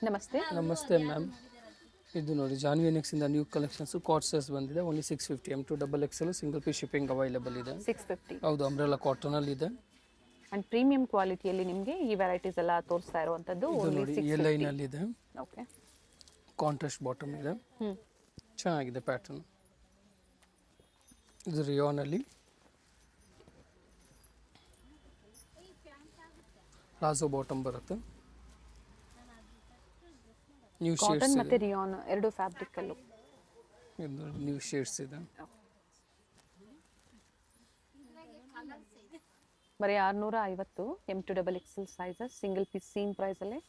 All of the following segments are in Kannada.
ನಮಸ್ತೆ. ನಮಸ್ತೆ ಮ್ಯಾಮ್. ಇದು ನೋಡಿ ಜಾನ್ವಿ ನೆಕ್ಸಿಂದ ನ್ಯೂ ಕಲೆಕ್ಷನ್ಸು ಕಾಟ್ಸಸ್ ಬಂದಿದೆ. Only 650 M2 XXL single piece shipping available ಇದೆ. 650 ಹೌದು, ಅಂಬ್ರೆಲಾ ಕಾಟನಲ್ಲಿ ಇದೆ. ಅಂಡ್ ಪ್ರೀಮಿಯಂ ಕ್ವಾಲಿಟಿಯಲ್ಲಿ ನಿಮಗೆ ಈ ವೆರೈಟೀಸ್ ಎಲ್ಲ ತೋರಿಸ್ತಾ ಇರುವಂಥದ್ದು ಇದು ಓನ್ಲಿ ನೋಡಿ 650. ಲೈನಲ್ಲಿ ಇದೆ. ಓಕೆ. ಕಾಂಟ್ರಾಸ್ಟ್ ಬಾಟಮ್ ಇದೆ. ಹ್ಞೂ ಚೆನ್ನಾಗಿದೆ ಪ್ಯಾಟರ್ನ್. ಇದು ರಿಯಾನಲ್ಲಿ ಪ್ಲಾಜೋ ಬಾಟಮ್ ಬರುತ್ತೆ. ನ್ಯೂ ಕಾಟನ್ ಶೇಡ್ಸ್ ಮತ್ತು ಇದೆ. ರಿಯಾನ್ ಎರಡು ಫ್ಯಾಬ್ರಿಕಲ್ಲೂ. ಇದು ನ್ಯೂ ಶೇಡ್ಸ್ ಇದೆ. ಬರೀ 650 M2 XXL sizes single piece same ಪ್ರೈಸಲ್ಲೇ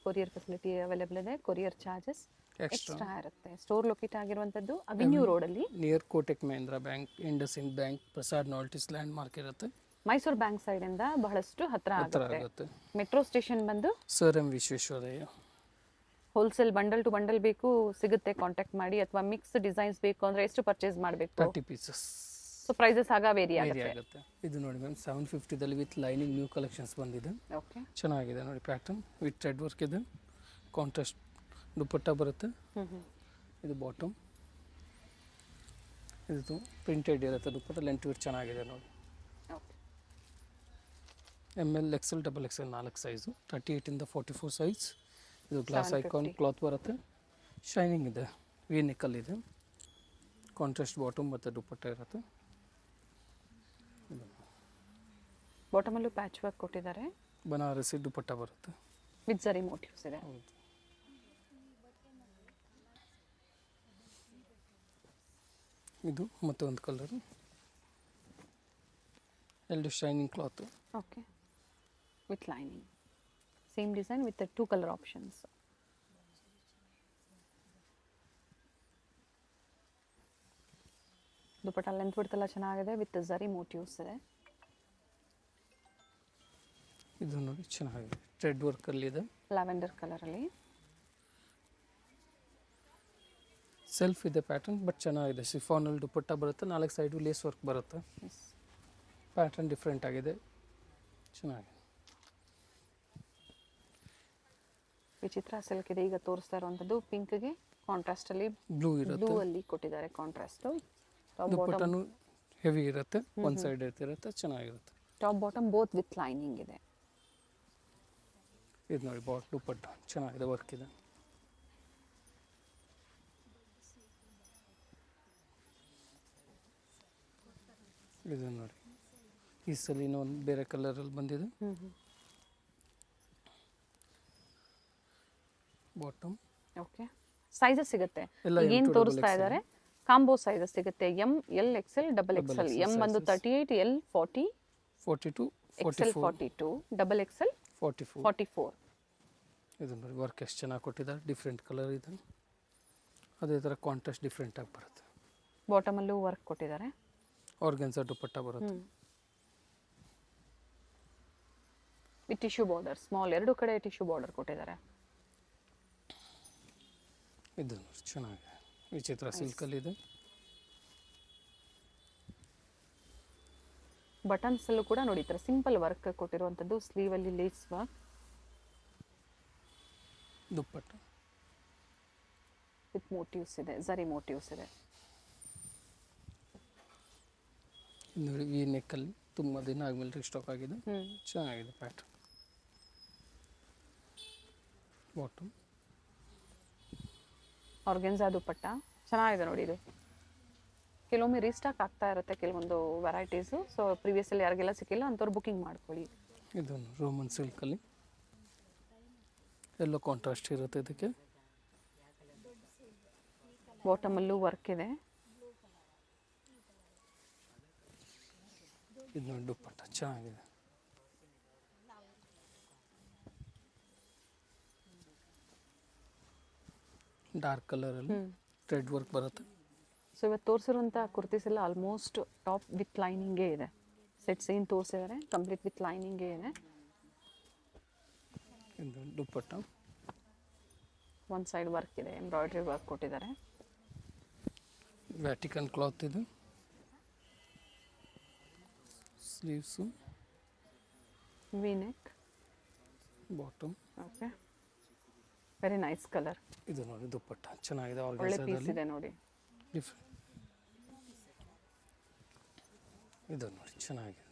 ಕೊರಿಯರ್ ಫೆಸಿಲಿಟಿ ಅವೈಲೇಬಲ್ ಇದೆ. ಕೊರಿಯರ್ ಚಾರ್ಜಸ್ ಎಕ್ಸ್ಟ್ರಾ ಇರುತ್ತೆ. ಸ್ಟೋರ್ ಲೊಕೇಟ್ ಆಗಿರುವಂಥದ್ದು ಅವೆನ್ಯೂ ರೋಡಲ್ಲಿ near Kotak Mahindra bank, IndusInd bank, Prasad ನಾಲ್ಟಿಸ್ ಲ್ಯಾಂಡ್ ಮಾರ್ಕ್ ಇರುತ್ತೆ. ಮೈಸೂರು ಬ್ಯಾಂಕ್ ಸೈಡಿಂದ ಬಹಳಷ್ಟು ಹತ್ರ ಆಗುತ್ತೆ. ಆಗುತ್ತೆ. ಮೆಟ್ರೋ ಸ್ಟೇಷನ್ ಬಂದು sir M Visvesvaraya. Wholesale bundle to bundle ಬೇಕು ಸಿಗುತ್ತೆ, ಕಾಂಟ್ಯಾಕ್ಟ್ ಮಾಡಿ. ಅಥವಾ ಮಿಕ್ಸ್ ಡಿಸೈನ್ಸ್ ಬೇಕು ಅಂದರೆ ಎಷ್ಟು ಪರ್ಚೇಸ್ ಮಾಡಬೇಕು? 30 ಪೀಸಸ್. ಸೊ ಪ್ರೈಸಸ್ ಆಗ ವೇರಿ ವೇರಿ ಆಗುತ್ತೆ. ಆಗುತ್ತೆ. ಇದು ನೋಡಿ ಮ್ಯಾಮ್ 750ದಲ್ಲಿ ವಿತ್ ಲೈನಿಂಗ್ ನ್ಯೂ ಕಲೆಕ್ಷನ್ಸ್ ಬಂದಿದೆ. ಓಕೆ. ಚೆನ್ನಾಗಿದೆ ನೋಡಿ ಪ್ಯಾಟರ್ನ್ ವಿತ್ ಥ್ರೆಡ್ ವರ್ಕ್ ಇದೆ. ಕಾಂಟ್ರಾಸ್ಟ್ ದುಪಟ್ಟ ಬರುತ್ತೆ. ಇದು ಬಾಟಮ್, ಇದು ಪ್ರಿಂಟೆಡ್ ಇರುತ್ತೆ ದುಪಟ್ಟ. ಲೆಂತ್ ವಿತ್ ಚೆನ್ನಾಗಿದೆ ನೋಡಿ. Okay. ML XL XXL 4 size, 38ಇಂದ 44 ಸೈಜ್. ಇದು ಗ್ಲಾಸ್ ಐಕಾನ್ 750. ಕ್ಲಾತ್ ಬರುತ್ತೆ. ಶೈನಿಂಗ್ ಇದೆ, ವಿ ನೆಕ್ಕಲ್ ಇದೆ. ಕಾಂಟ್ರಾಸ್ಟ್ ಬಾಟಮ್ ಮತ್ತು ದುಪಟ್ಟ ಇರುತ್ತೆ. ಬಾಟಮಲ್ಲೂ ಪ್ಯಾಚ್ ವರ್ಕ್ ಕೊಟ್ಟಿದ್ದಾರೆ. ಬನಾರಸಿ ದುಪಟ್ಟ ಬರುತ್ತೆ. ವಿತ್ ಜರಿ ಮೋಟಿವ್ಸ್ ಇದೆ. ಹೌದು. ಇದು ಮತ್ತೊಂದು ಕಲರು, ಎರಡು shining cloth. Okay. With lining same design with 2 colour options. Dupatta length ಬಿಡ್ತೆಲ್ಲ ಚೆನ್ನಾಗಿದೆ ವಿತ್ ಜರಿ ಮೋಟಿವ್ಸ್ ಇದೆ. ಇದು ನೋಡಿ ಚೆನ್ನಾಗಿದೆ, ಥ್ರೆಡ್ ವರ್ಕಲ್ಲಿದೆ. ಲ್ಯಾವೆಂಡರ್ ಕಲರಲ್ಲಿ ಸೆಲ್ಫ್ ಇದೆ ಪ್ಯಾಟರ್ನ್, ಬಟ್ ಚೆನ್ನಾಗಿದೆ. ಸಿಫಾನಲ್ಲಿ ದುಪಟ್ಟ ಬರುತ್ತೆ, 4 ಸೈಡು ಲೇಸ್ ವರ್ಕ್ ಬರುತ್ತೆ. ಪ್ಯಾಟರ್ನ್ ಡಿಫ್ರೆಂಟ್ ಆಗಿದೆ, ಚೆನ್ನಾಗಿದೆ. ವಿಚಿತ್ರ ಸಿಲ್ಕ್ ಇದೆ. ಈಗ ತೋರಿಸ್ತಾ ಇರುವಂಥದ್ದು ಪಿಂಕ್ಗೆ ಕಾಂಟ್ರಾಸ್ಟಲ್ಲಿ ಬ್ಲೂ ಇರುತ್ತೆ. ಬ್ಲೂ ಅಲ್ಲಿ ಕೊಟ್ಟಿದ್ದಾರೆ ಕಾಂಟ್ರಾಸ್ಟು. ದುಪಟ್ಟನು ಹೆವಿ ಇರುತ್ತೆ, ಒಂದು ಸೈಡ್ ಇರುತ್ತೆ, ಚೆನ್ನಾಗಿರುತ್ತೆ. Top bottom both with lining ಇದೆ. ಇದು ನೋಡಿ ದುಪಟ್ಟ ಚೆನ್ನಾಗಿದೆ, ವರ್ಕ್ ಇದೆ. ಇದು ನೋಡಿ ಈ ಸಲ ಇನ್ನೊಂದು ಬೇರೆ ಕಲರಲ್ಲಿ ಬಂದಿದೆ. Bottom okay. ಸೈಜಸ್ ಸಿಗುತ್ತೆ. ಎಲ್ಲ ಏನು M2 ತೋರಿಸ್ತಾ XXL. ಇದ್ದಾರೆ ಕಾಂಬೋ ಸೈಜಸ್ ಸಿಗುತ್ತೆ. ML XL XXL. M ಬಂದು 38, L 40, 42, XL 44, 42, XXL 44. 44. ಇದು ನೋಡಿ ವರ್ಕ್ ಎಷ್ಟು ಚೆನ್ನಾಗಿ ಕೊಟ್ಟಿದ್ದಾರೆ, ಡಿಫ್ರೆಂಟ್ ಕಲರ್ ಇದೆ. ಅದೇ ಥರ ಕಾಂಟ್ರಾಸ್ಟ್ ಡಿಫ್ರೆಂಟ್ ಆಗಿ ಬರುತ್ತೆ. ಬಾಟಮಲ್ಲೂ ವರ್ಕ್ ಕೊಟ್ಟಿದ್ದಾರೆ. ಆರ್ಗನ್ಸಾ ದುಪಟ್ಟ ಬರುತ್ತೆ. ವಿತ್ ಟಿಶ್ಯೂ ಬಾರ್ಡರ್, ಸ್ಮಾಲ್ ಎರಡು ಕಡೆ ಟಿಶ್ಯೂ ಬಾರ್ಡರ್ ಕೊಟ್ಟಿದ್ದಾರೆ. ಇದು ನೋಡಿ ಚೆನ್ನಾಗಿದೆ, ವಿಚಿತ್ರ ಸಿಲ್ಕಲ್ಲಿದೆ. ಬಟನ್ಸ್ ಅಲ್ಲೂ ಕೂಡ ನೋಡಿ ಈ ಥರ ಸಿಂಪಲ್ ವರ್ಕ್ ಕೊಟ್ಟಿರುವಂಥದ್ದು. ಸ್ಲೀವಲ್ಲಿ lace work, dupatta with motifs ಇದೆ, ಜರಿ ಮೋಟಿವ್ಸ್ ಇದೆ. ನೋಡಿ ಈ ನೆಕ್ಕಲ್ಲಿ ತುಂಬ ದಿನ ಆದಮೇಲೆ ರೀಸ್ಟಾಕ್ ಆಗಿದೆ, ಚೆನ್ನಾಗಿದೆ ಪ್ಯಾಟರ್ನ್. ಬಾಟಮ್ ಆರ್ಗೆನ್ಸಾ ದುಪಟ್ಟ ಚೆನ್ನಾಗಿದೆ ನೋಡಿ. ಇದು ಕೆಲವೊಮ್ಮೆ ರೀಸ್ಟಾಕ್ ಆಗ್ತಾ ಇರುತ್ತೆ ಕೆಲವೊಂದು ವೆರೈಟೀಸು. ಸೊ ಪ್ರೀವಿಯಸ್ಸಲ್ಲಿ ಯಾರಿಗೆಲ್ಲ ಸಿಕ್ಕಿಲ್ಲ ಅಂಥವ್ರು ಬುಕಿಂಗ್ ಮಾಡ್ಕೊಳ್ಳಿ. ಇದು ರೋಮನ್ ಸಿಲ್ಕಲ್ಲಿ ಎಲ್ಲೋ ಕಾಂಟ್ರಾಸ್ಟ್ ಇರುತ್ತೆ ಇದಕ್ಕೆ. ಬಾಟಮಲ್ಲೂ ವರ್ಕ್ ಇದೆ. ಇದು ನೋಡಿ ದುಪ್ಪಟ್ಟ ಚೆನ್ನಾಗಿದೆ. ಡಾರ್ಕ್ ಕಲರಲ್ಲಿ ಥ್ರೆಡ್ ವರ್ಕ್ ಬರುತ್ತೆ. ಸೊ ಇವತ್ತು ತೋರಿಸಿರುವಂಥ ಕುರ್ತೀಸ್ ಎಲ್ಲ ಆಲ್ಮೋಸ್ಟ್ ಟಾಪ್ ವಿತ್ ಲೈನಿಂಗೇ ಇದೆ. ಸೆಟ್ಸ್ ಏನು ತೋರಿಸಿದ್ದಾರೆ ಕಂಪ್ಲೀಟ್ ವಿತ್ ಲೈನಿಂಗೇ ಇದೆ. ಇದು ದುಪ್ಪಟ್ಟ ಒಂದು ಸೈಡ್ ವರ್ಕ್ ಇದೆ, ಎಂಬ್ರಾಯ್ಡ್ರಿ ವರ್ಕ್ ಕೊಟ್ಟಿದ್ದಾರೆ. ವ್ಯಾಟಿಕನ್ ಕ್ಲಾತ್ ಇದು. Sleeves, V neck, bottom. Okay. Very nice colour, ಇದು ನೋಡಿ ದುಪ್ಪಟ್ಟ ಚೆನ್ನಾಗಿದೆ. ಒಳ್ಳೆ ಪೀಸ್ ಆರ್ಗನ್ಸಾದಲ್ಲಿ ಇದೆ ನೋಡಿ. ಡಿಫ್ರೆಂಟ್. ಇದು ನೋಡಿ ಚೆನ್ನಾಗಿದೆ.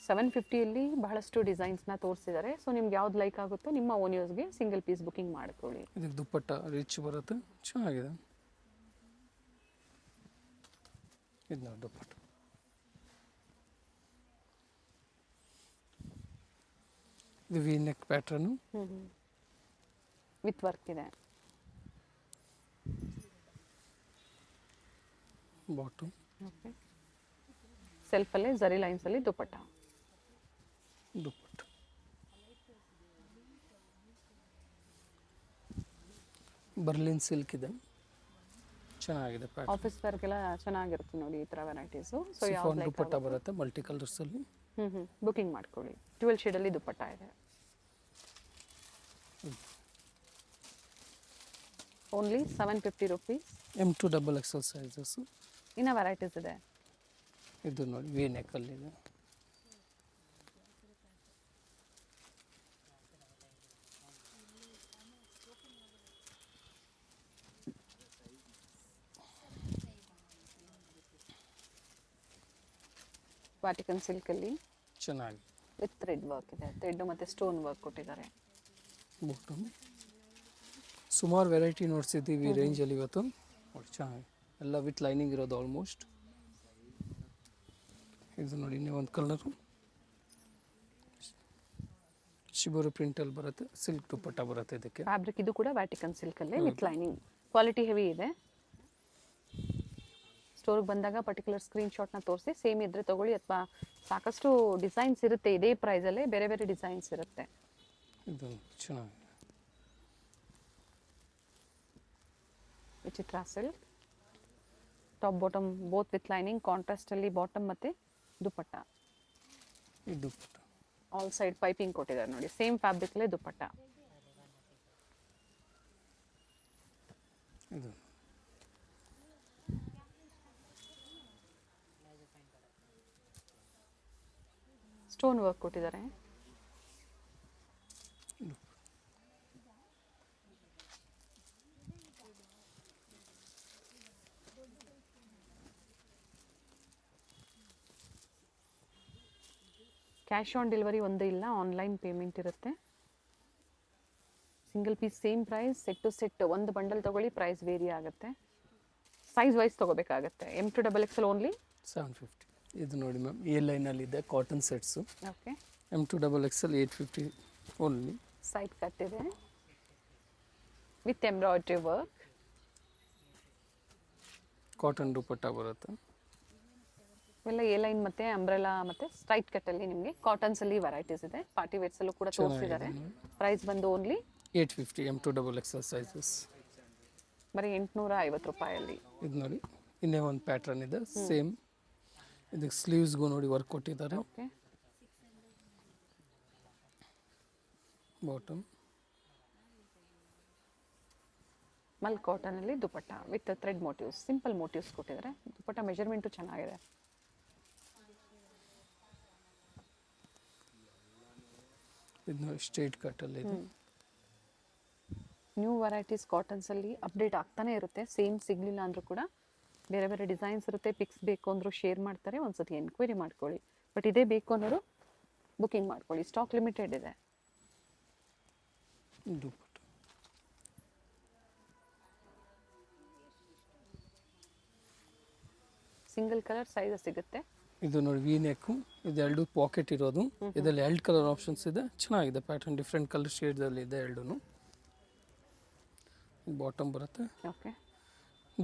750ಯಲ್ಲಿ ಬಹಳಷ್ಟು ಡಿಸೈನ್ಸ್ನ ತೋರಿಸಿದ್ದಾರೆ. ಸೊ ನಿಮ್ಗೆ ಯಾವ್ದು ಲೈಕ್ ಆಗುತ್ತೋ ನಿಮ್ಮ ಓನ್ ಯೂಸ್ಗೆ ಸಿಂಗಲ್ ಪೀಸ್ ಬುಕಿಂಗ್ ಮಾಡ್ಕೊಳ್ಳಿ. ಇದಕ್ಕೆ ದುಪ್ಪಟ್ಟ ರಿಚ್ ಬರುತ್ತೆ, ಚೆನ್ನಾಗಿದೆ. ಇದು ನೋಡಿ ದುಪ್ಪಟ್ಟ. ಇದು ವಿ ನೆಕ್ ಪ್ಯಾಟ್ರನ್ನು ವಿತ್ ವರ್ಕ್ ಇದೆ. ಬಾಟಮ್. ಓಕೆ, ಸೆಲ್ಫಲ್ಲೇ ಝರಿ ಲೈನ್ಸಲ್ಲಿ ದುಪ್ಪಟ್ಟ. ದುಪ್ಪಟ್ಟ ಬರ್ಲಿನ್ ಸಿಲ್ಕ್ ಇದೆ, ಚೆನ್ನಾಗಿದೆ. ಆಫೀಸ್ ವರ್ಗೆಲ್ಲ ಚೆನ್ನಾಗಿರುತ್ತೆ ನೋಡಿ ಈ ಥರ ವೆರೈಟೀಸು. ಸೊ ಸಿಫಾನ್ ದುಪ್ಪಟ್ಟ ಬರುತ್ತೆ ಮಲ್ಟಿ ಕಲರ್ಸಲ್ಲಿ. ಬುಕಿಂಗ್ ಮಾಡ್ಕೊಳ್ಳಿ. 12 ಶೇಡಲ್ಲಿ ದುಪ್ಪಟ್ಟ ಇದೆ. Only 750 rupees. M2XXL sizes. ಇನ್ನು ವೆರೈಟೀಸ್ ಇದೆ. ಇದು ನೋಡಿ ವಿ ನೆಕ್ಕಲ್ಲಿದೆ. ವ್ಯಾಟಿಕನ್ ಸಿಲ್ಕಲ್ಲಿ ಚೆನ್ನಾಗಿ ವಿತ್ ಥ್ರೆಡ್ ವರ್ಕ್ ಇದೆ. ಥ್ರೆಡ್ ಮತ್ತು ಸ್ಟೋನ್ ವರ್ಕ್ ಕೊಟ್ಟಿದ್ದಾರೆ. ಬಾಟಮ್ ಸುಮಾರು ವೆರೈಟಿ ನೋಡ್ಸಿದ್ದೀವಿ ರೇಂಜಲ್ಲಿ ಇವತ್ತು. ನೋಡಿ ಚೆನ್ನಾಗಿ ಎಲ್ಲ ವಿತ್ ಲೈನಿಂಗ್ ಇರೋದು ಆಲ್ಮೋಸ್ಟ್. ಇದು ನೋಡಿ ಇನ್ನೇ ಒಂದು ಕಲರು ಶಿಬರು ಪ್ರಿಂಟಲ್ಲಿ ಬರುತ್ತೆ. ಸಿಲ್ಕ್ ದುಪ್ಪಟ್ಟ ಬರುತ್ತೆ ಇದಕ್ಕೆ. ಫ್ಯಾಬ್ರಿಕ್ ಇದು ಕೂಡ ವ್ಯಾಟಿಕನ್ ಸಿಲ್ಕಲ್ಲೇ ವಿತ್ ಲೈನಿಂಗ್. ಕ್ವಾಲಿಟಿ ಹೆವಿ ಇದೆ. ಸ್ಟೋರ್ಗೆ ಬಂದಾಗ ಪರ್ಟಿಕ್ಯುಲರ್ ಸ್ಕ್ರೀನ್ಶಾಟ್ನ ತೋರಿಸಿ, ಸೇಮ್ ಇದ್ದರೆ ತೊಗೊಳ್ಳಿ, ಅಥವಾ ಸಾಕಷ್ಟು ಡಿಸೈನ್ಸ್ ಇರುತ್ತೆ ಇದೇ ಪ್ರೈಸಲ್ಲೇ, ಬೇರೆ ಬೇರೆ ಡಿಸೈನ್ಸ್ ಇರುತ್ತೆ. ಇದು ಚೆನ್ನಾಗಿ Vichitra silk. Top bottom both with lining, ಕಾಂಟ್ರಾಸ್ಟಲ್ಲಿ ಬಾಟಮ್ ಮತ್ತು ದುಪ್ಪಟ್ಟ. ಇದು ದುಪ್ಪಟ್ಟ ಆಲ್ ಸೈಡ್ ಪೈಪಿಂಗ್ ಕೊಟ್ಟಿದ್ದಾರೆ ನೋಡಿ. ಸೇಮ್ ಫ್ಯಾಬ್ರಿಕ್ಲೇ ದುಪ್ಪಟ್ಟ. ಇದು ಸ್ಟೋನ್ ವರ್ಕ್ ಕೊಟ್ಟಿದ್ದಾರೆ. ಕ್ಯಾಶ್ ಆನ್ ಡೆಲಿವರಿ ಒಂದು ಇಲ್ಲ, ಆನ್ಲೈನ್ ಪೇಮೆಂಟ್ ಇರುತ್ತೆ. Single piece same price. Set to set ಒಂದು ಬಂಡಲ್ ತೊಗೊಳ್ಳಿ, ಪ್ರೈಸ್ ವೇರಿ ಆಗುತ್ತೆ. ಸೈಜ್ ವೈಸ್ ತೊಗೋಬೇಕಾಗತ್ತೆ. M2XXL only 750. ಇದು ನೋಡಿ ಮ್ಯಾಮ್ ಎ ಲೈನಲ್ಲಿದೆ cotton sets. Okay. M2XXL 850 only. Side cut ಇದೆ ವಿತ್ ಎಂಬ್ರಾಯ್ಡ್ರಿ ವರ್ಕ್. ಕಾಟನ್ ದುಪ್ಪಟ್ಟ ಬರುತ್ತೆ. ಇವೆಲ್ಲ ಎ ಲೈನ್ ಮತ್ತು ಅಂಬ್ರೆಲಾ ಮತ್ತು ಸ್ಟ್ರೈಟ್ ಕಟ್ಟಲ್ಲಿ ನಿಮಗೆ ಕಾಟನ್ಸಲ್ಲಿ ವೆರೈಟೀಸ್ ಇದೆ. ಪಾರ್ಟಿ ವೇರ್ಸಲ್ಲೂ ಕೂಡ ತೋರಿಸಿದ್ದಾರೆ. ಪ್ರೈಸ್ ಬಂದು ಓನ್ಲಿ 850 M2XXL ಸೈಜಸ್. ಬರೀ 850 ರೂಪಾಯಲ್ಲಿ. ಇದು ನೋಡಿ ಇನ್ನೇ ಒಂದು ಪ್ಯಾಟ್ರನ್ ಇದೆ ಸೇಮ್. ಇದಕ್ಕೆ ಸ್ಲೀವ್ಸ್ಗೂ ನೋಡಿ ವರ್ಕ್ ಕೊಟ್ಟಿದ್ದಾರೆ. ಓಕೆ. ಬಾಟಮ್ ಮಲ್ ಕಾಟನಲ್ಲಿ dupatta with thread motifs, simple motifs ಕೊಟ್ಟಿದ್ದಾರೆ. ದುಪ್ಪಟ್ಟ ಮೆಜರ್ಮೆಂಟು ಚೆನ್ನಾಗಿದೆ. ಇದು ಸ್ಟ್ರೇಟ್ ಕಟ್ಟಲ್ಲಿ ಇದೆ. ನ್ಯೂ ವೆರೈಟೀಸ್ ಕಾಟನ್ಸಲ್ಲಿ ಅಪ್ಡೇಟ್ ಆಗ್ತಾನೆ ಇರುತ್ತೆ. ಸೇಮ್ ಸಿಗಲಿಲ್ಲ ಅಂದರೂ ಕೂಡ ಬೇರೆ ಬೇರೆ ಡಿಸೈನ್ಸ್ ಇರುತ್ತೆ. ಪಿಕ್ಸ್ ಬೇಕು ಅಂದರೂ ಶೇರ್ ಮಾಡ್ತಾರೆ. ಒಂದ್ಸತಿ ಎನ್ಕ್ವೈರಿ ಮಾಡ್ಕೊಳ್ಳಿ. ಬಟ್ ಇದೇ ಬೇಕು ಅನ್ನೋರು ಬುಕಿಂಗ್ ಮಾಡ್ಕೊಳ್ಳಿ. ಸ್ಟಾಕ್ ಲಿಮಿಟೆಡ್ ಇದೆ. ದುಪ್ಪಟ್ಟ ಸಿಂಗಲ್ ಕಲರ್ ಸೈಜ್ ಸಿಗುತ್ತೆ. ಇದು ನೋಡಿ ವಿ ನೆಕ್ಕು. ಇದು ಎರಡು ಪಾಕೆಟ್ ಇರೋದು. ಇದರಲ್ಲಿ 2 ಕಲರ್ ಆಪ್ಷನ್ಸ್ ಇದೆ. ಚೆನ್ನಾಗಿದೆ ಪ್ಯಾಟರ್ನ್. ಡಿಫ್ರೆಂಟ್ ಕಲರ್ ಶೇಡ್ದಲ್ಲಿ ಇದೆ ಎರಡೂ. ಬಾಟಮ್ ಬರುತ್ತೆ. ಓಕೆ.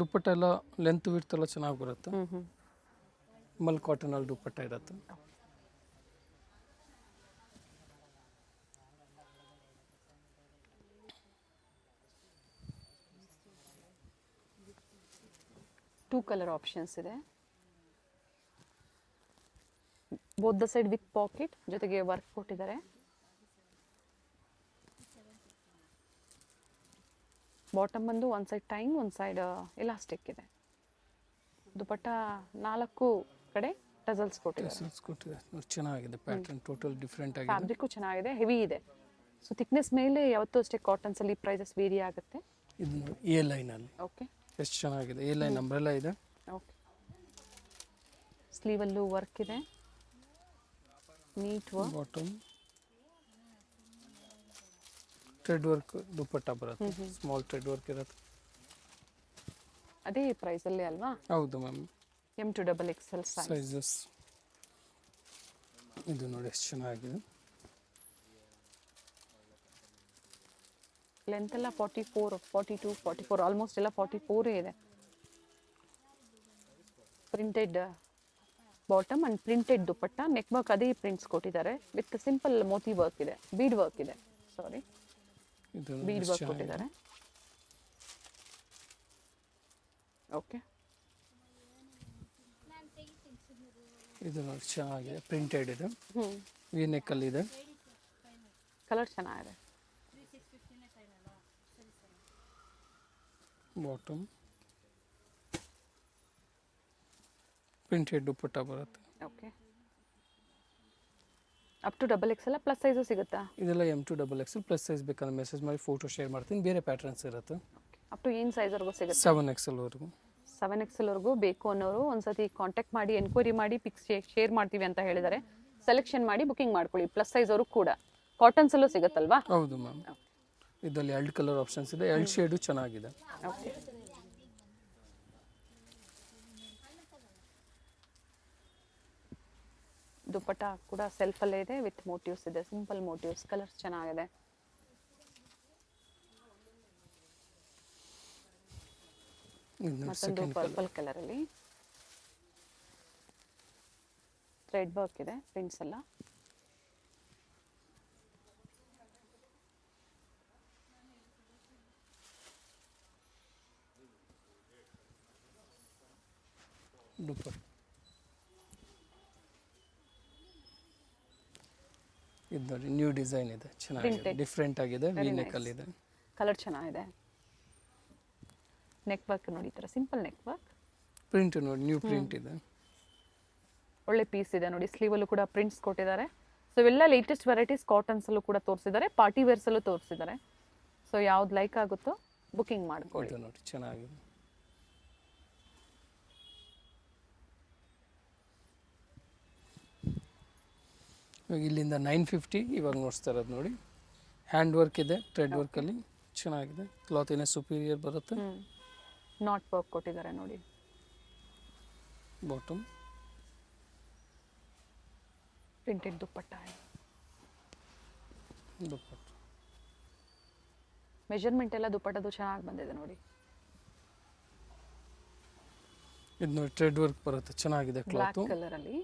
ದುಪ್ಪಟ್ಟ ಎಲ್ಲ ಲೆಂತ್ ವಿಡ್ತ್ ಎಲ್ಲ ಚೆನ್ನಾಗಿ ಬರುತ್ತೆ. ಮಲ್ ಕಾಟನಲ್ಲಿ ದುಪ್ಪಟ್ಟ ಇರುತ್ತೆ. ಟೂ ಕಲರ್ ಆಪ್ಷನ್ಸ್ ಇದೆ. Both the side with packet ಜೊತೆಗೆ ವರ್ಕ್ ಕೊಟ್ಟಿದ್ದಾರೆ. ಬಾಟಮ್ ಬಂದು ಒಂದು ಸೈಡ್ ಟೈಮ್, ಒಂದು ಸೈಡ್ ಎಲಾಸ್ಟಿಕ್ ಇದೆ. ದುಪ್ಪಟ್ಟ 4 ಕಡೆ ಟಸಲ್ಸ್ ಕೊಟ್ಟಿದ್ದಾರೆ. ಚೆನ್ನಾಗಿದೆ ಪ್ಯಾಟರ್ನ್. ಟೋಟಲ್ ಡಿಫ್ರೆಂಟ್ ಆಗಿದೆ. ಫ್ಯಾಬ್ರಿಕ್ಕು ಚೆನ್ನಾಗಿದೆ, ಹೆವಿ ಇದೆ. ಸೊ ಥಿಕ್ನೆಸ್ ಮೇಲೆ ಯಾವತ್ತೂ ಅಷ್ಟೇ ಕಾಟನ್ಸಲ್ಲಿ ಪ್ರೈಸಸ್ ವೇರಿ ಆಗುತ್ತೆ. ಇದು ನೋಡಿ ಎ ಲೈನಲ್ಲಿ ಓಕೆ ಎಷ್ಟು ಚೆನ್ನಾಗಿದೆ. ಎ ಲೈನ್ ಅಂಬ್ರೆಲ್ಲ ಇದೆ. ಓಕೆ ಸ್ಲೀವಲ್ಲೂ ವರ್ಕ್ ಇದೆ, neat work. Bottom thread work dupatta ಬರುತ್ತೆ, ಸ್ಮಾಲ್ ಥ್ರೆಡ್ ವರ್ಕ್ ಇರುತ್ತೆ. ಅದೇ ಪ್ರೈಸಲ್ಲೇ ಅಲ್ವಾ? ಹೌದು ಮ್ಯಾಮ್. M2XXL sizes. ಇದು ನೋಡಿ ಎಷ್ಟು ಚೆನ್ನಾಗಿದೆ. ಲೆಂತ್ ಎಲ್ಲ 44, 42, 44 ಆಲ್ಮೋಸ್ಟ್ ಎಲ್ಲ 44 ಇದೆ. Printed bottom and printed dupatta, neck work ಅದೇ ಪ್ರಿಂಟ್ಸ್ ಕೊಟ್ಟಿದ್ದಾರೆ ವಿತ್ ಸಿಂಪಲ್ ಮೋತಿ ವರ್ಕ್ ಇದೆ, ಬೀಡ್ ವರ್ಕ್ ಇದೆ, ಸಾರಿ ಬೀಡ್ ವರ್ಕ್ ಕೊಟ್ಟಿದ್ದಾರೆ. ಓಕೆ ಇದು ನೋಡಿ ಚೆನ್ನಾಗಿದೆ, ಪ್ರಿಂಟೆಡ್ ಇದೆ, ವಿ ನೆಕ್ಕಲ್ಲಿ ಇದೆ. ಕಲರ್ ಚೆನ್ನಾಗಿದೆ. ಬಾಟಮ್ ಪ್ರಿಂಟೆಡ್ ದುಪ್ಪಟ್ಟ ಬರುತ್ತೆ. Okay up to XXL plus size ಸಿಗುತ್ತಾ? ಇದೆಲ್ಲ M2XXL ಪ್ಲಸ್ ಸೈಜ್ ಬೇಕಂದ್ರೆ ಮೆಸೇಜ್ ಮಾಡಿ ಫೋಟೋ ಶೇರ್ ಮಾಡ್ತೀನಿ. ಬೇರೆ ಪ್ಯಾಟರ್ನ್ಸ್ ಇರುತ್ತೆ. ಅಪ್ ಟು ಏನು ಸೈಜ್ವರೆಗೂ ಸಿಗುತ್ತೆ? 7XL ವರೆಗೂ. 7XL ವರೆಗೂ ಬೇಕು ಅನ್ನೋರು ಒಂದ್ಸತಿ ಕಾಂಟ್ಯಾಕ್ಟ್ ಮಾಡಿ ಎನ್ಕ್ವೈರಿ ಮಾಡಿ ಪಿಕ್ಸ್ ಶೇರ್ ಮಾಡ್ತೀವಿ ಅಂತ ಹೇಳಿದ್ದಾರೆ. ಸೆಲೆಕ್ಷನ್ ಮಾಡಿ ಬುಕಿಂಗ್ ಮಾಡ್ಕೊಳ್ಳಿ. ಪ್ಲಸ್ ಸೈಜ್ ಅವರು ಕೂಡ ಕಾಟನ್ಸಲ್ಲೂ ಸಿಗುತ್ತಲ್ವಾ? ಹೌದು ಮ್ಯಾಮ್. ಇದರಲ್ಲಿ 2 ಕಲರ್ ಆಪ್ಷನ್ಸ್ ಇದೆ, 2 ಶೇಡು ಚೆನ್ನಾಗಿದೆ. ಓಕೆ ದುಪ್ಪಟ್ಟ ಕೂಡ ಸೆಲ್ಫಲ್ಲೇ ಇದೆ ವಿತ್ ಮೋಟಿವ್ಸ್ ಇದೆ, ಸಿಂಪಲ್ ಮೋಟಿವ್ಸ್. ಕಲರ್ಸ್ ಚೆನ್ನಾಗಿದೆ. ಮತ್ತೊಂದು ಪರ್ಪಲ್ ಕಲರಲ್ಲಿ ಥ್ರೆಡ್ ವರ್ಕ್ ಇದೆ, ಪ್ರಿಂಟ್ಸ್ ಎಲ್ಲ. ದುಪ್ಪಟ್ಟ ಇದು ನೋಡಿ ನ್ಯೂ ಡಿಸೈನ್ ಇದೆ, ಚೆನ್ನಾಗಿದೆ, ಡಿಫ್ರೆಂಟ್ ಆಗಿದೆ, ವಿ ನೆಕ್ಕಲ್ಲಿ ಇದೆ. ಕಲರ್ ಚೆನ್ನಾಗಿದೆ. ನೆಕ್ ವರ್ಕ್ ನೋಡಿ, ಈ ಥರ ಸಿಂಪಲ್ ನೆಕ್ ವರ್ಕ್. ಪ್ರಿಂಟ್ ನೋಡಿ ನ್ಯೂ ಪ್ರಿಂಟ್ ಇದೆ, ಒಳ್ಳೆ ಪೀಸ್ ಇದೆ ನೋಡಿ. ಸ್ಲೀವಲ್ಲೂ ಕೂಡ ಪ್ರಿಂಟ್ಸ್ ಕೊಟ್ಟಿದ್ದಾರೆ. ಸೊ ಇವೆಲ್ಲ ಲೇಟೆಸ್ಟ್ ವೆರೈಟೀಸ್ ಕಾಟನ್ಸಲ್ಲೂ ಕೂಡ ತೋರಿಸಿದ್ದಾರೆ, ಪಾರ್ಟಿ ವೇರ್ಸಲ್ಲೂ ತೋರಿಸಿದ್ದಾರೆ. ಸೊ ಯಾವ್ದು ಲೈಕ್ ಆಗುತ್ತೋ ಬುಕಿಂಗ್ ಮಾಡ್ಕೊಳ್ಳಿ. ಇದು ನೋಡಿ ಚೆನ್ನಾಗಿದೆ. ಇವಾಗ ಇಲ್ಲಿಂದ 950 ಇವಾಗ ನೋಡ್ತಾ ಇರೋದು ನೋಡಿ. ಹ್ಯಾಂಡ್ ವರ್ಕ್ ಇದೆ, ಥ್ರೆಡ್ ವರ್ಕಲ್ಲಿ ಚೆನ್ನಾಗಿದೆ. ಕ್ಲಾತ್ ಏನೇ ಸುಪೀರಿಯರ್ ಬರುತ್ತೆ. ನಾಟ್ ವರ್ಕ್ ಕೊಟ್ಟಿದ್ದಾರೆ ನೋಡಿ. ಬಾಟಮ್ ಪ್ರಿಂಟೆಡ್ ದುಪ್ಪಟ್ಟ. ದುಪ್ಪಟ್ಟ ಮೆಜರ್ಮೆಂಟ್ ಎಲ್ಲ ದುಪ್ಪಟ್ಟದು ಚೆನ್ನಾಗಿ ಬಂದಿದೆ ನೋಡಿ. ಇದು ನೋಡಿ ಥ್ರೆಡ್ ವರ್ಕ್ ಬರುತ್ತೆ, ಚೆನ್ನಾಗಿದೆ. ಬ್ಲ್ಯಾಕ್ ಕ್ಲಾತ್ ಕಲರ್ ಅಲ್ಲಿ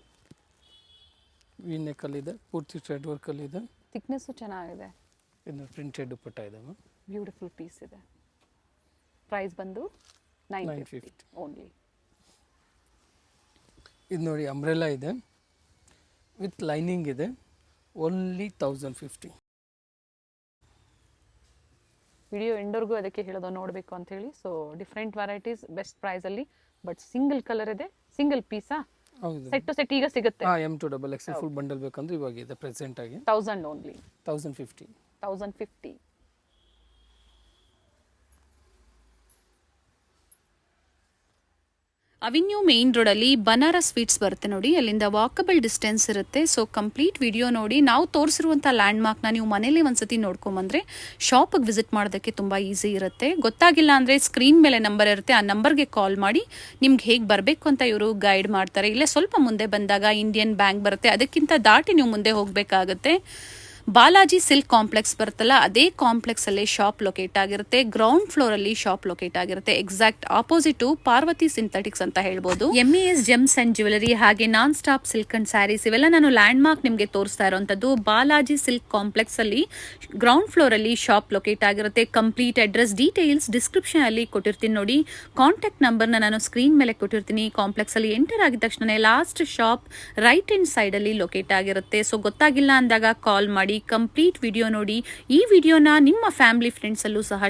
ವಿ ನೆಕ್ಕಲ್ಲಿ ಇದೆ, ಪೂರ್ತಿ ಥ್ರೆಡ್ ವರ್ಕಲ್ಲಿ ಇದೆ. ಥಿಕ್ನೆಸ್ಸು ಚೆನ್ನಾಗಿದೆ. ಇದು ಪ್ರಿಂಟೆಡ್ ದುಪ್ಪಟ್ಟ ಇದೆ. ಬ್ಯೂಟಿಫುಲ್ ಪೀಸ್ ಇದೆ. ಪ್ರೈಸ್ ಬಂದು 950 ಓನ್ಲಿ. ಇದು ನೋಡಿ ಅಂಬ್ರೆಲಾ ಇದೆ ವಿತ್ ಲೈನಿಂಗ್ ಇದೆ, ಓನ್ಲಿ 1050. ವಿಡಿಯೋ ಎಂಡರ್ಗೂ ಅದಕ್ಕೆ ಹೇಳೋದು ನೋಡಬೇಕು ಅಂತ ಹೇಳಿ. ಸೊ ಡಿಫ್ರೆಂಟ್ ವೆರೈಟೀಸ್ ಬೆಸ್ಟ್ ಪ್ರೈಸಲ್ಲಿ, ಬಟ್ ಸಿಂಗಲ್ ಕಲರ್ ಇದೆ, ಸಿಂಗಲ್ ಪೀಸಾ? ಹೌದು, ಸೆಟ್ ಟು ಸೆಟ್ ಈಗ ಸಿಗುತ್ತೆ. M2XXL ಫುಲ್ ಬಂಡಲ್ ಬೇಕಂದ್ರೆ ಇವಾಗ ಇದೆ ಪ್ರೆಸೆಂಟ್ ಆಗಿ 1000 ಓನ್ಲಿ. 1050. 1050. ಅವಿನ್ಯೂ ಮೇನ್ ರೋಡಲ್ಲಿ ಬನಾರಸ್ ಸ್ವೀಟ್ಸ್ ಬರುತ್ತೆ ನೋಡಿ, ಅಲ್ಲಿಂದ ವಾಕಬಲ್ ಡಿಸ್ಟೆನ್ಸ್ ಇರುತ್ತೆ. ಸೊ ಕಂಪ್ಲೀಟ್ ವಿಡಿಯೋ ನೋಡಿ. ನಾವು ತೋರಿಸಿರುವಂಥ ಲ್ಯಾಂಡ್ಮಾರ್ಕ್ನ ನೀವು ಮನೇಲಿ ಒಂದ್ಸತಿ ನೋಡ್ಕೊಂಬಂದ್ರೆ ಶಾಪಿಗೆ ವಿಸಿಟ್ ಮಾಡೋದಕ್ಕೆ ತುಂಬ ಈಸಿ ಇರುತ್ತೆ. ಗೊತ್ತಾಗಿಲ್ಲ ಅಂದರೆ ಸ್ಕ್ರೀನ್ ಮೇಲೆ ನಂಬರ್ ಇರುತ್ತೆ, ಆ ನಂಬರ್ಗೆ ಕಾಲ್ ಮಾಡಿ ನಿಮ್ಗೆ ಹೇಗೆ ಬರಬೇಕು ಅಂತ ಇವರು ಗೈಡ್ ಮಾಡ್ತಾರೆ. ಇಲ್ಲೇ ಸ್ವಲ್ಪ ಮುಂದೆ ಬಂದಾಗ ಇಂಡಿಯನ್ ಬ್ಯಾಂಕ್ ಬರುತ್ತೆ, ಅದಕ್ಕಿಂತ ದಾಟಿ ನೀವು ಮುಂದೆ ಹೋಗಬೇಕಾಗುತ್ತೆ. ಬಾಲಾಜಿ ಸಿಲ್ಕ್ ಕಾಂಪ್ಲೆಕ್ಸ್ ಬರುತ್ತಲ್ಲ, ಅದೇ ಕಾಂಪ್ಲೆಕ್ಸ್ ಅಲ್ಲಿ ಶಾಪ್ ಲೊಕೇಟ್ ಆಗಿರುತ್ತೆ. ಗ್ರೌಂಡ್ ಫ್ಲೋರ್ ಅಲ್ಲಿ ಶಾಪ್ ಲೊಕೇಟ್ ಆಗಿರುತ್ತೆ. ಎಕ್ಸಾಕ್ಟ್ ಆಪೋಸಿಟ್ ಪಾರ್ವತಿ ಸಿಂಥೆಟಿಕ್ಸ್ ಅಂತ ಹೇಳ್ಬೋದು. MES ಜೆಮ್ಸ್ ಅಂಡ್ ಜ್ಯುವೆಲರಿ ಹಾಗೆ non stop silk and saris ಇವೆಲ್ಲ ನಾನು ಲ್ಯಾಂಡ್ ಮಾರ್ಕ್ ನಿಮಗೆ ತೋರಿಸ್ತಾ ಇರುವಂತದ್ದು. ಬಾಲಾಜಿ ಸಿಲ್ಕ್ ಕಾಂಪ್ಲೆಕ್ಸ್ ಅಲ್ಲಿ ಗ್ರೌಂಡ್ ಫ್ಲೋರ್ ಅಲ್ಲಿ ಶಾಪ್ ಲೊಕೇಟ್ ಆಗಿರುತ್ತೆ. ಕಂಪ್ಲೀಟ್ ಅಡ್ರೆಸ್ ಡೀಟೇಲ್ಸ್ ಡಿಸ್ಕ್ರಿಪ್ಷನ್ ಅಲ್ಲಿ ಕೊಟ್ಟಿರ್ತೀನಿ ನೋಡಿ. ಕಾಂಟ್ಯಾಕ್ಟ್ ನಂಬರ್ನ ನಾನು ಸ್ಕ್ರೀನ್ ಮೇಲೆ ಕೊಟ್ಟಿರ್ತೀನಿ. ಕಾಂಪ್ಲೆಕ್ಸ್ ಅಲ್ಲಿ ಎಂಟರ್ ಆಗಿದ ತಕ್ಷಣ last shop right hand side ಅಲ್ಲಿ ಲೊಕೇಟ್ ಆಗಿರುತ್ತೆ. ಸೊ ಗೊತ್ತಾಗಿಲ್ಲ ಅಂದಾಗ ಕಾಲ್ ಮಾಡಿ, ಕಂಪ್ಲೀಟ್ ವಿಡಿಯೋ ನೋಡಿ. ಈ ವಿಡಿಯೋನ ನಿಮ್ಮ ಫ್ಯಾಮಿಲಿ ಫ್ರೆಂಡ್ಸ್ ಅಲ್ಲೂ ಸಹ